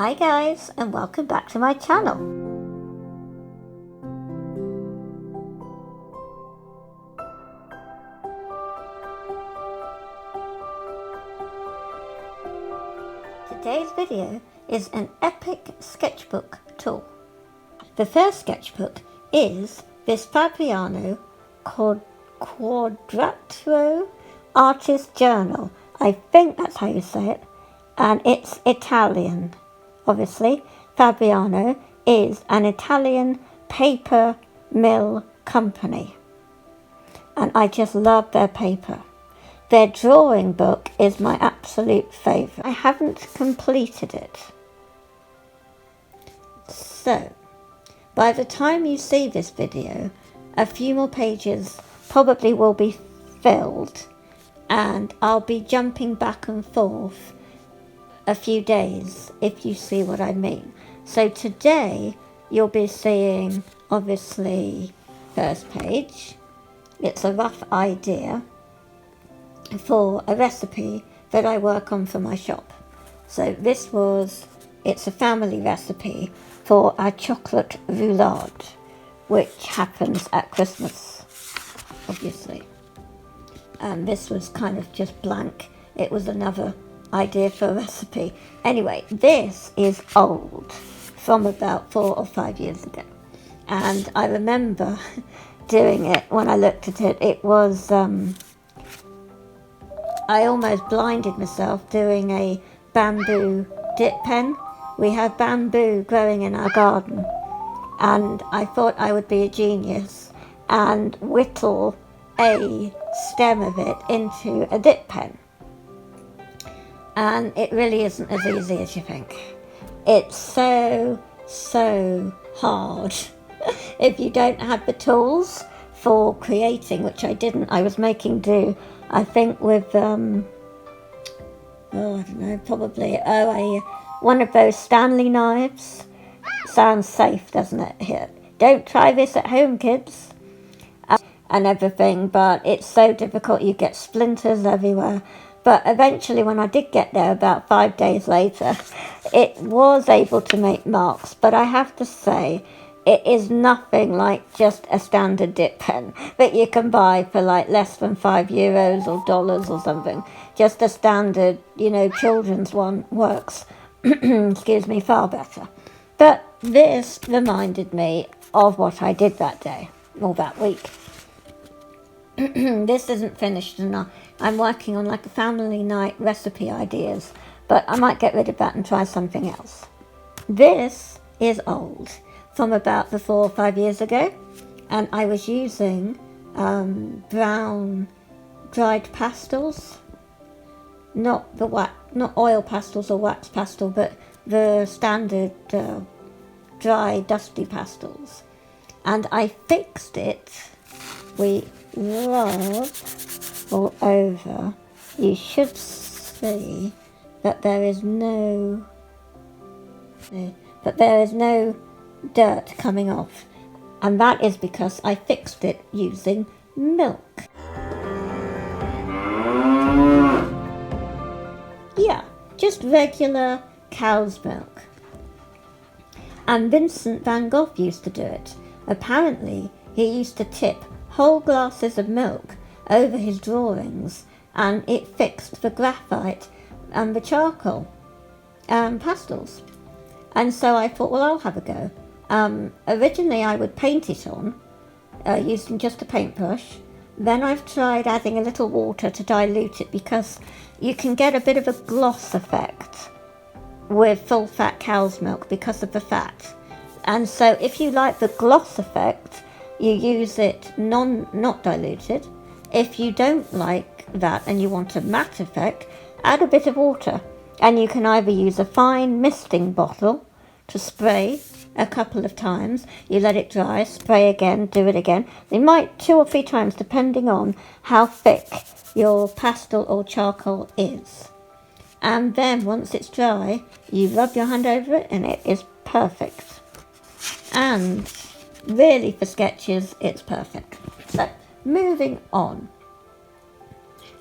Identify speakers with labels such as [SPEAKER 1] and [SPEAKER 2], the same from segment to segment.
[SPEAKER 1] Hi guys, and welcome back to my channel. Today's video is an epic sketchbook tool. The first sketchbook is this Fabriano Quadrato Artist Journal. I think that's how you say it. And it's Italian. Obviously, Fabriano is an Italian paper mill company. And I just love their paper. Their drawing book is my absolute favourite. I haven't completed it. So, by the time you see this video, a few more pages probably will be filled, and I'll be jumping back and forth a few days, if you see what I mean. So today you'll be seeing, obviously, first page. It's a rough idea for a recipe that I work on for my shop. So it's a family recipe for a chocolate roulade, which happens at Christmas, obviously. And this was kind of just blank. It was another idea for a recipe. Anyway, this is old, from about 4 or 5 years ago. And I remember doing it. When I looked at it, it was, I almost blinded myself doing a bamboo dip pen. We have bamboo growing in our garden, and I thought I would be a genius and whittle a stem of it into a dip pen. And it really isn't as easy as you think. It's so hard if you don't have the tools for creating, which I didn't. I was making do, I think, with, I don't know, probably, one of those Stanley knives. Sounds safe, doesn't it? Here, don't try this at home, kids. And everything, but it's so difficult. You get splinters everywhere. But eventually, when I did get there, about 5 days later, it was able to make marks. But I have to say, it is nothing like just a standard dip pen that you can buy for like less than €5 or dollars or something. Just a standard, children's one works, excuse me, far better. But this reminded me of what I did that day, or that week. This isn't finished enough. I'm working on like a family night recipe ideas, but I might get rid of that and try something else. This is old, from about 4 or 5 years ago, and I was using brown dried pastels, not oil pastels or wax pastel, but the standard dry dusty pastels, and I fixed it. We rub all over. You should see that there is no dirt coming off, and that is because I fixed it using milk. Yeah, just regular cow's milk. And Vincent van Gogh used to do it. Apparently, he used to tip whole glasses of milk over his drawings, and it fixed the graphite and the charcoal pastels. And so I thought, well, I'll have a go. Originally I would paint it on using just a paintbrush. Then I've tried adding a little water to dilute it, because you can get a bit of a gloss effect with full fat cow's milk because of the fat. And so if you like the gloss effect, you use it not diluted. If you don't like that and you want a matte effect, add a bit of water. And you can either use a fine misting bottle to spray a couple of times. You let it dry, spray again, do it again. You might 2 or 3 times, depending on how thick your pastel or charcoal is. And then once it's dry, you rub your hand over it and it is perfect. And really, for sketches, it's perfect. So, moving on.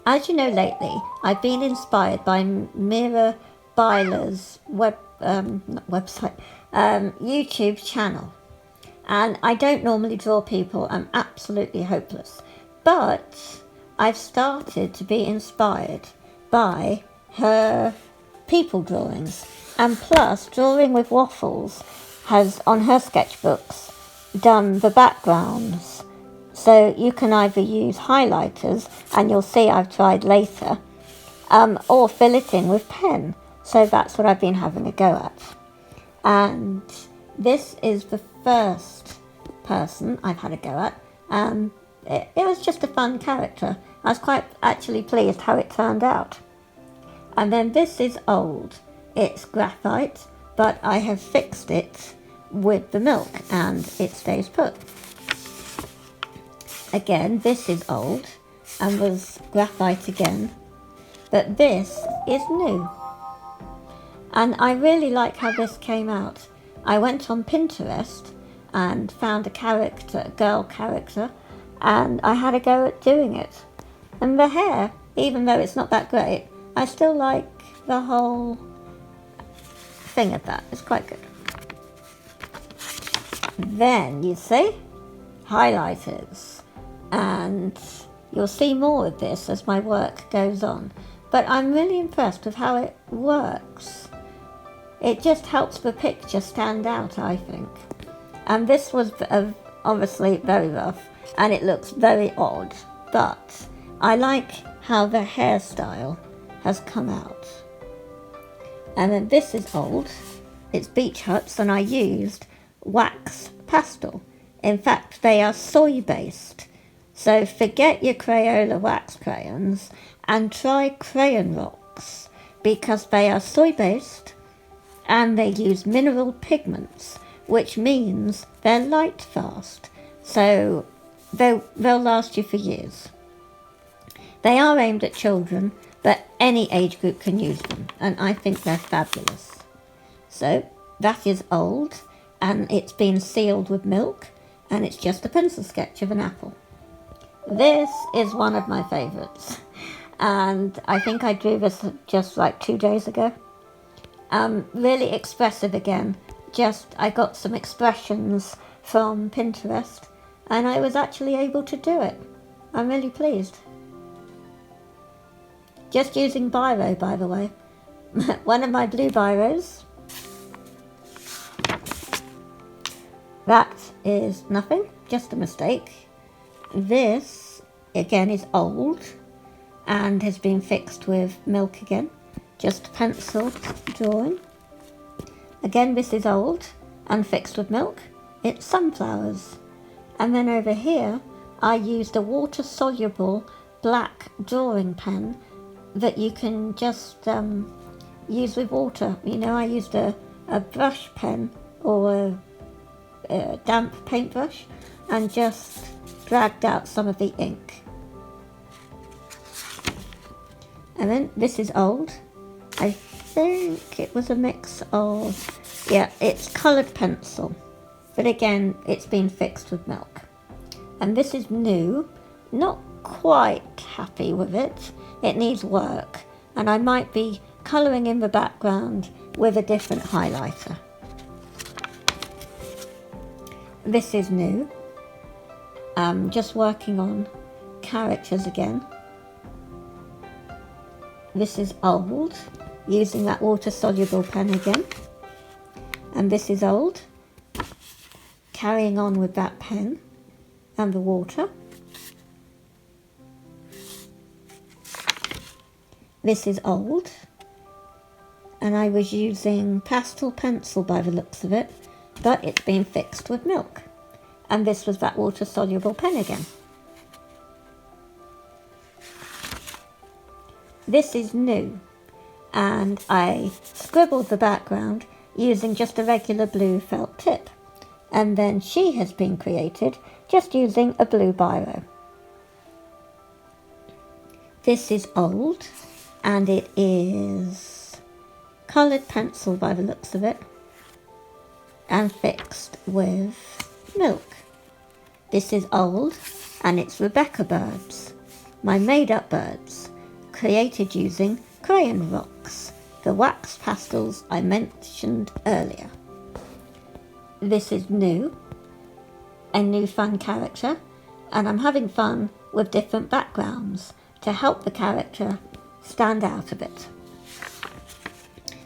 [SPEAKER 1] As you know, lately, I've been inspired by Mira Byler's YouTube channel. And I don't normally draw people, I'm absolutely hopeless. But I've started to be inspired by her people drawings. And plus, Drawing with Waffles has, on her sketchbooks, done the backgrounds. So you can either use highlighters, and you'll see I've tried later, or fill it in with pen. So that's what I've been having a go at. And this is the first person I've had a go at. It was just a fun character. I was quite actually pleased how it turned out. And then this is old. It's graphite, but I have fixed it with the milk and it stays put. Again, this is old and was graphite again, but this is new. And I really like how this came out. I went on Pinterest and found a girl character, and I had a go at doing it. And the hair, even though it's not that great, I still like the whole thing of that. It's quite good. Then, you see, highlighters. And you'll see more of this as my work goes on. But I'm really impressed with how it works. It just helps the picture stand out, I think. And this was obviously very rough, and it looks very odd, but I like how the hairstyle has come out. And then this is old. It's beach huts, and I used wax pastel. In fact, they are soy-based. So forget your Crayola wax crayons and try crayon rocks, because they are soy-based and they use mineral pigments, which means they're light fast. So they'll last you for years. They are aimed at children, but any age group can use them, and I think they're fabulous. So that is old, and it's been sealed with milk, and it's just a pencil sketch of an apple. This is one of my favourites, and I think I drew this just like 2 days ago. Really expressive again. I got some expressions from Pinterest, and I was actually able to do it. I'm really pleased. Just using biro, by the way. One of my blue biros. That is nothing, just a mistake. This, again, is old and has been fixed with milk again. Just pencil drawing. Again, this is old and fixed with milk. It's sunflowers. And then over here, I used a water-soluble black drawing pen that you can just use with water. You know, I used a brush pen or a damp paintbrush and just dragged out some of the ink. And then this is old. I think it was a mix of, yeah, it's coloured pencil. But again, it's been fixed with milk. And this is new. Not quite happy with it. It needs work. And I might be colouring in the background with a different highlighter. This is new. I'm just working on characters again. This is old, using that water-soluble pen again. And this is old, carrying on with that pen and the water. This is old, and I was using pastel pencil by the looks of it, but it's been fixed with milk. And this was that water-soluble pen again. This is new, and I scribbled the background using just a regular blue felt tip. And then she has been created just using a blue biro. This is old, and it is coloured pencil by the looks of it, and fixed with milk. This is old, and it's Rebecca birds, my made-up birds, created using crayon rocks. the wax pastels I mentioned earlier. This is new, a new fun character, and I'm having fun with different backgrounds to help the character stand out a bit.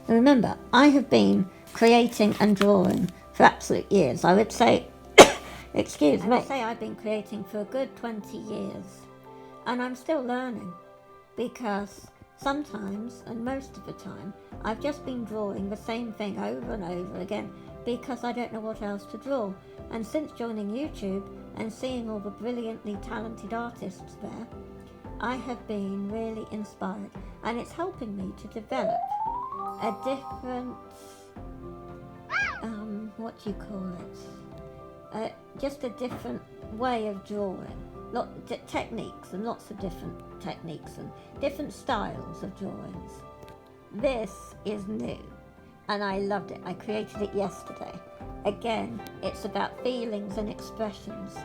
[SPEAKER 1] And remember, I have been creating and drawing for absolute years. I would say, excuse me, I would say I've been creating for a good 20 years, and I'm still learning, because sometimes, and most of the time, I've just been drawing the same thing over and over again because I don't know what else to draw. And since joining YouTube and seeing all the brilliantly talented artists there, I have been really inspired, and it's helping me to develop a different, what do you call it? Just a different way of drawing. Techniques, and lots of different techniques and different styles of drawings. This is new, and I loved it. I created it yesterday. Again, it's about feelings and expressions,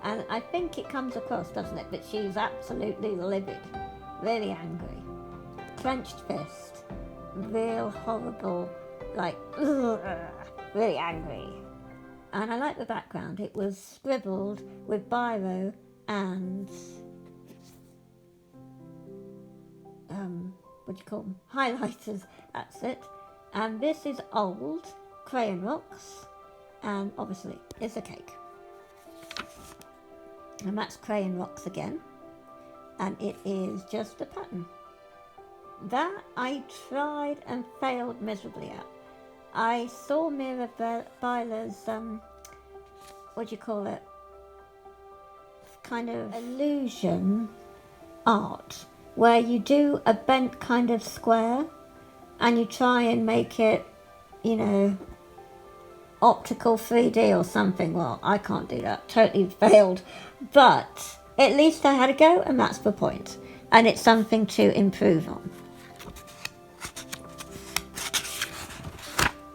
[SPEAKER 1] and I think it comes across, doesn't it? But she's absolutely livid, really angry, clenched fist, real horrible, like really angry. And I like the background. It was scribbled with biro and what do you call them? Highlighters, that's it. And this is old crayon rocks, and obviously it's a cake. And that's crayon rocks again, and it is just a pattern. That I tried and failed miserably at. I saw Mirabelle's, what do you call it? Kind of illusion art, where you do a bent kind of square and you try and make it, you know, optical 3D or something. Well, I can't do that. Totally failed. But at least I had a go, and that's the point. And it's something to improve on.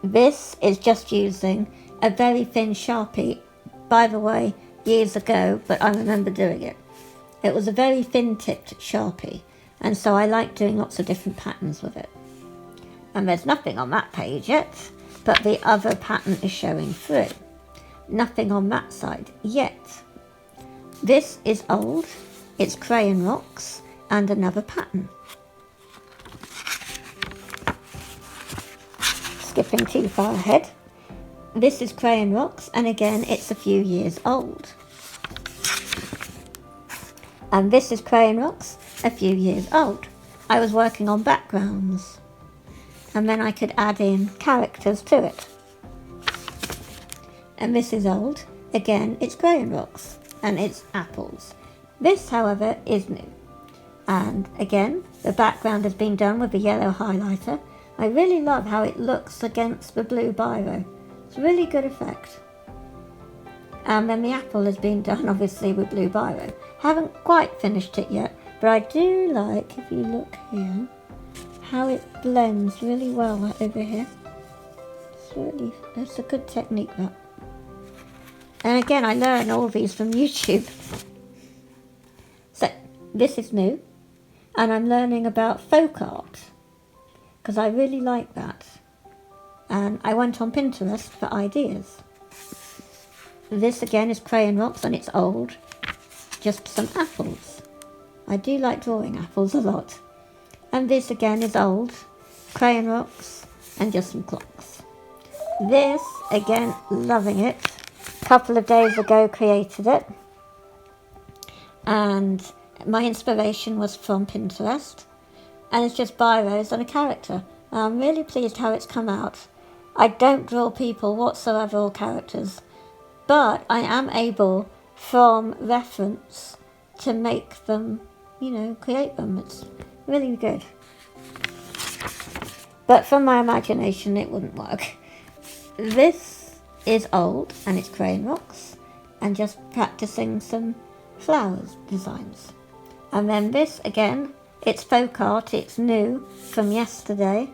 [SPEAKER 1] This is just using a very thin Sharpie, by the way, years ago, but I remember doing it. It was a very thin tipped Sharpie, and so I like doing lots of different patterns with it. And there's nothing on that page yet, but the other pattern is showing through. Nothing on that side yet. This is old, it's crayon rocks, and another pattern. Skipping too far ahead. This is crayon rocks, and again it's a few years old. And this is crayon rocks, a few years old. I was working on backgrounds, and then I could add in characters to it. And this is old. Again, it's crayon rocks, and it's apples. This, however, is new. And again, the background has been done with a yellow highlighter. I really love how it looks against the blue biro. It's a really good effect. And then the apple has been done, obviously, with blue biro. Haven't quite finished it yet, but I do like, if you look here, how it blends really well over here. It's a good technique, that. And again, I learn all these from YouTube. So, this is new, and I'm learning about folk art, because I really like that. And I went on Pinterest for ideas. This again is crayon rocks, and it's old. Just some apples. I do like drawing apples a lot. And this again is old, crayon rocks, and just some clocks. This, again, loving it. A couple of days ago created it. And my inspiration was from Pinterest. And it's just biros and a character. I'm really pleased how it's come out. I don't draw people whatsoever or characters, but I am able, from reference, to make them, you know, create them. It's really good. But from my imagination, it wouldn't work. This is old, and it's crayon rocks, and just practicing some flowers designs. And then this, again, it's folk art, it's new from yesterday,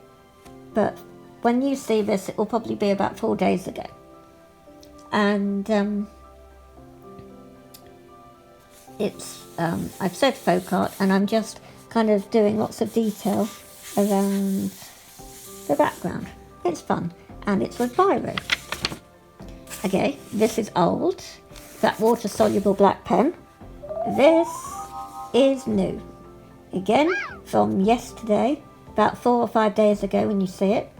[SPEAKER 1] but when you see this, it will probably be about 4 days ago. And it's, I've said folk art, and I'm just kind of doing lots of detail around the background. It's fun, and it's with biro. Okay, this is old, that water-soluble black pen. This is new. Again, from yesterday, about 4 or 5 days ago when you see it.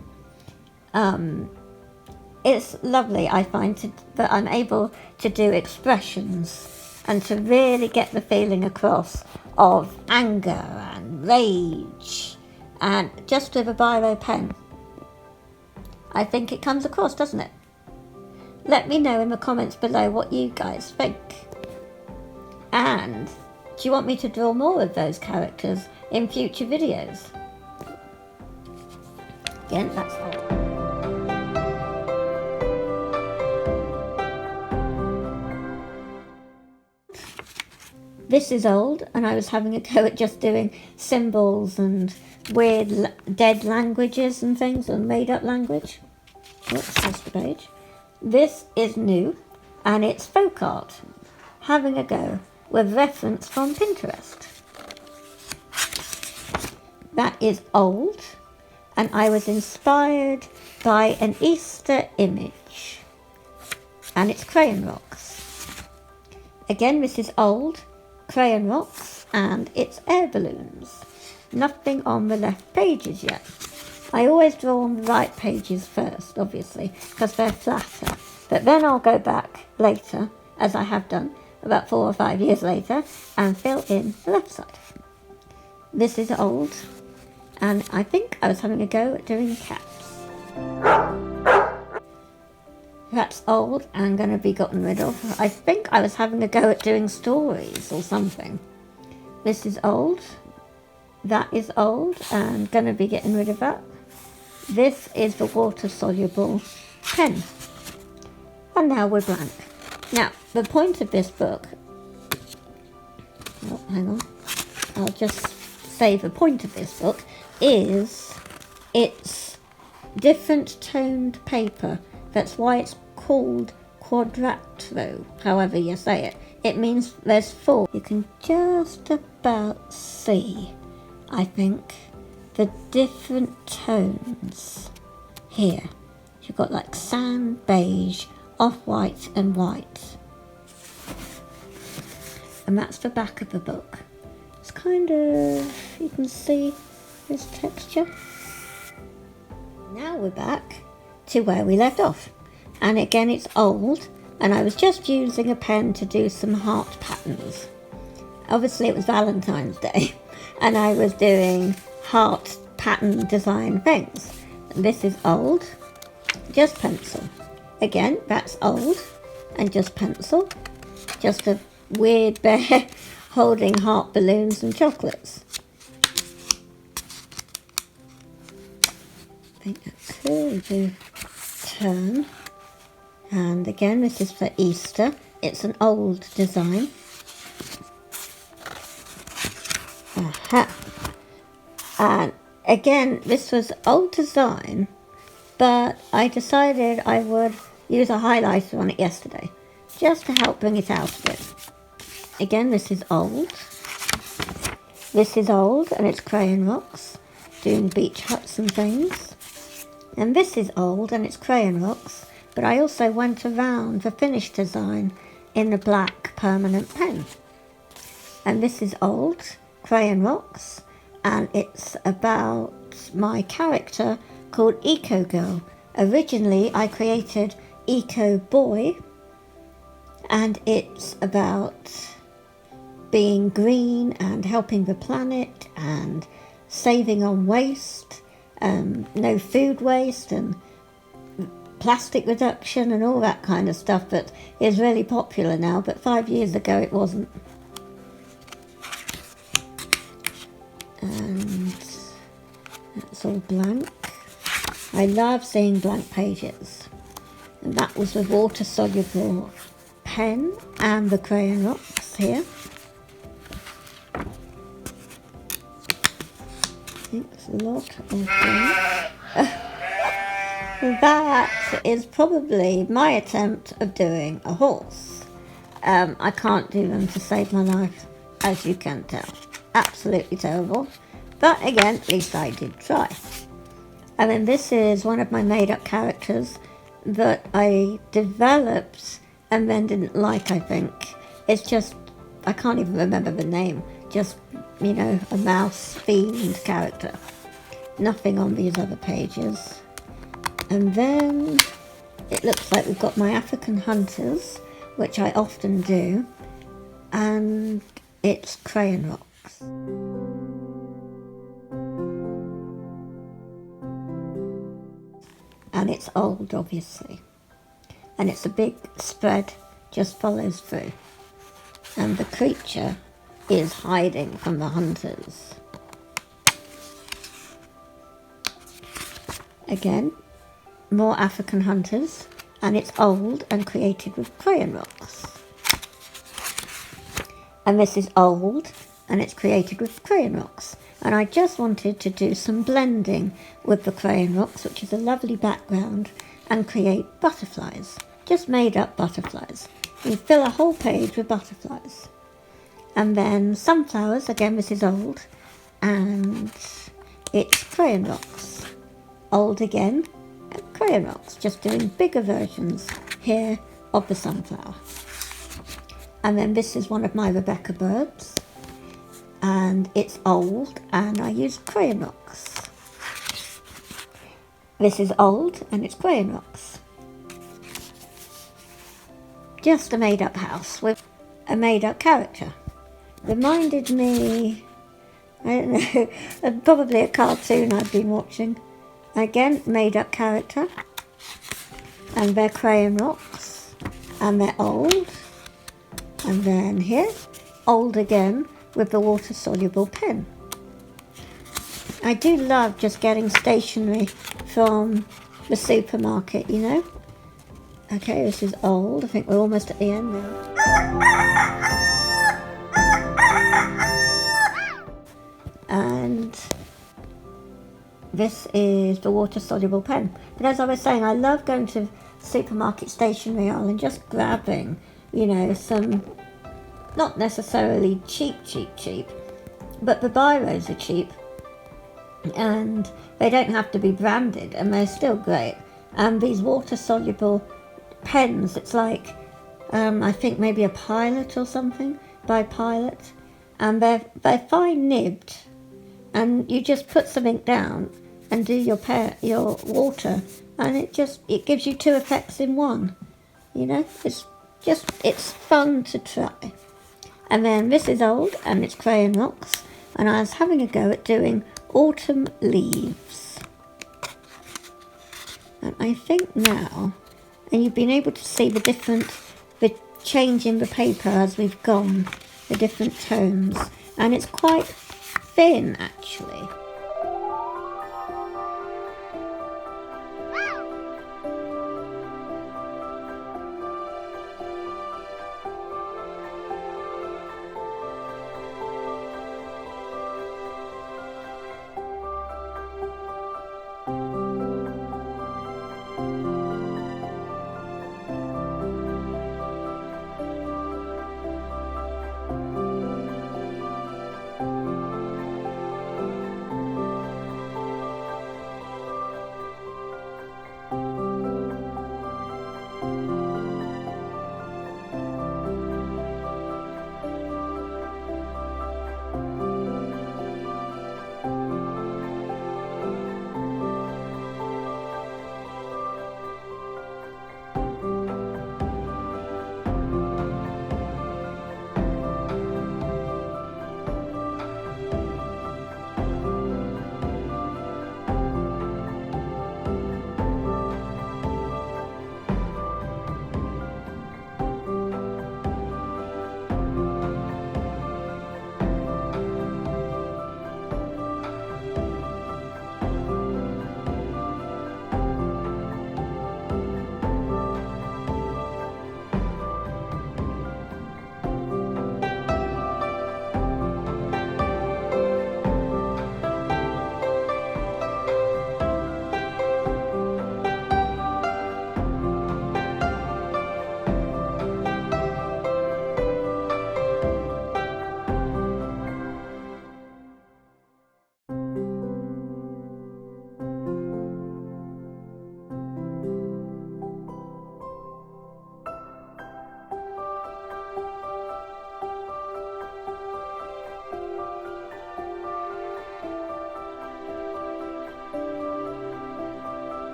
[SPEAKER 1] It's lovely, I find, that I'm able to do expressions and to really get the feeling across of anger and rage, and just with a biro pen. I think it comes across, doesn't it? Let me know in the comments below what you guys think. And do you want me to draw more of those characters in future videos? Again, that's all. This is old, and I was having a go at just doing symbols and weird dead languages and things, and made up language. Oops, that's the page. This is new, and it's folk art, having a go with reference from Pinterest. That is old, and I was inspired by an Easter image, and it's crayon rocks. Again, this is old, crayon rocks, and it's air balloons. Nothing on the left pages yet. I always draw on the right pages first, obviously, because they're flatter. But then I'll go back later, as I have done, about 4 or 5 years later, and fill in the left side. This is old, and I think I was having a go at doing cats. That's old and going to be gotten rid of. I think I was having a go at doing stories or something. This is old. That is old and going to be getting rid of that. This is the water-soluble pen. And now we're blank. Now, the point of this book... Oh, hang on. I'll just say the point of this book is it's different toned paper. That's why it's called quadratro, however you say it. It means there's 4. You can just about see, I think, the different tones here. You've got like sand, beige, off-white and white. And that's the back of the book. It's kind of, you can see this texture. Now we're back to where we left off. And again, it's old, and I was just using a pen to do some heart patterns. Obviously it was Valentine's Day, and I was doing heart pattern design things. And this is old, just pencil. Again, that's old, and just pencil. Just a weird bear holding heart balloons and chocolates. I think that could do turn. And again, this is for Easter. It's an old design. Aha. And again, this was old design, but I decided I would use a highlighter on it yesterday, just to help bring it out a bit. Again, this is old. This is old, and it's crayon rocks, doing beach huts and things. And this is old, and it's crayon rocks, but I also went around the finished design in the black permanent pen. And this is old, crayon rocks, and it's about my character called Eco Girl. Originally I created Eco Boy, and it's about being green and helping the planet and saving on waste, no food waste and plastic reduction and all that kind of stuff that is really popular now, but 5 years ago it wasn't. And that's all blank. I love seeing blank pages. And that was the water-soluble pen and the crayon rocks here. I think it's a lot of things. That is probably my attempt of doing a horse. I can't do them to save my life, as you can tell. Absolutely terrible. But again, at least I did try. And then this is one of my made-up characters that I developed and then didn't like, I think. It's just, I can't even remember the name. Just, you know, a mouse-themed character. Nothing on these other pages. And then it looks like we've got my African hunters, which I often do. And it's crayon rocks. And it's old, obviously. And it's a big spread, just follows through. And the creature is hiding from the hunters. Again, more African hunters, and it's old and created with crayon rocks. And this is old, and it's created with crayon rocks. And I just wanted to do some blending with the crayon rocks, which is a lovely background, and create butterflies. Just made up butterflies. You fill a whole page with butterflies. And then sunflowers, again this is old, and it's crayon rocks. Old again, and crayon rocks, just doing bigger versions here of the sunflower. And then this is one of my Rebecca birds, and it's old, and I use crayon rocks. This is old, and it's crayon rocks. Just a made-up house with a made-up character. Reminded me, I don't know, probably a cartoon I've been watching. Again, made-up character, and they're crayon rocks, and they're old. And then here, old again, with the water-soluble pen. I do love just getting stationery from the supermarket, you know. Okay, this is old. I think we're almost at the end now. And this is the water-soluble pen. But as I was saying, I love going to supermarket stationery aisle and just grabbing, you know, some, not necessarily cheap, but the biros are cheap. And they don't have to be branded, and they're still great. And these water-soluble pens, it's like, I think maybe a Pilot or something, by Pilot. And they're fine nibbed. And you just put some ink down and do your water, and it gives you two effects in one. You know, it's fun to try. And then this is old, and it's crayon rocks, and I was having a go at doing autumn leaves. And I think now, and you've been able to see the change in the paper as we've gone, the different tones, and it's quite thin actually.